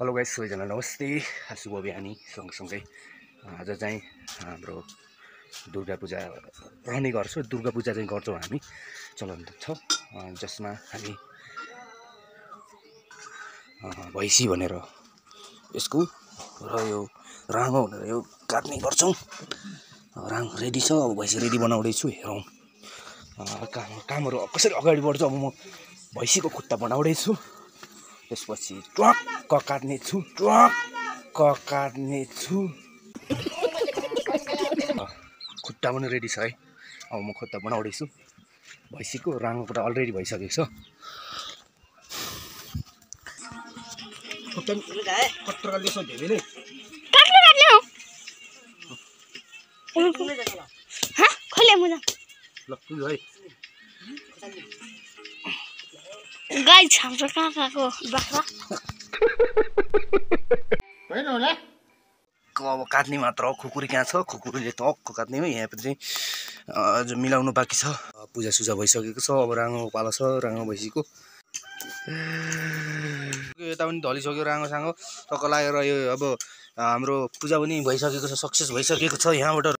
Hello guys, सबैजना नमस्ते। शुभ बिहानी। सँगसँगै आज चाहिँ हाम्रो दुर्गा पूजा रहने गर्छ। दुर्गा पूजा चाहिँ गर्छौँ हामी, चलन छ, जसमा हामी भैँसी भनेर यसको र यो राँगो भनेर यो काट्ने गर्छौँ। राङ रेडी छ, अब भैँसी रेडी बनाउँदैछु। हेरौँ कामहरू कसरी अगाडि बढ्छ। अब म भैँसीको खुट्टा बनाउँदैछु, त्यसपछि ट्वाक्क काट्ने छु, खुट्टा पनि रेडी छ है। अब म खुट्टा बनाउँदैछु भैँसीको। राङको कुरा अलरेडी भइसकेको छ। गाइस हाम्रो काकाको बाख्रा होइन होला। अब काट्ने मात्र हो। खुकुरी कहाँ छ? खुकुरीले टक्क काट्ने हो। यहाँ चाहिँ जो मिलाउनु बाँकी छ। पूजासुजा भइसकेको छ। अब राँगो पालो छ, राँगो भैँसीको। यता पनि ढलिसक्यो राँगोसाँगो टक्क लागेर। यो अब हाम्रो पूजा पनि भइसकेको छ, सक्सेस भइसकेको छ। यहाँबाट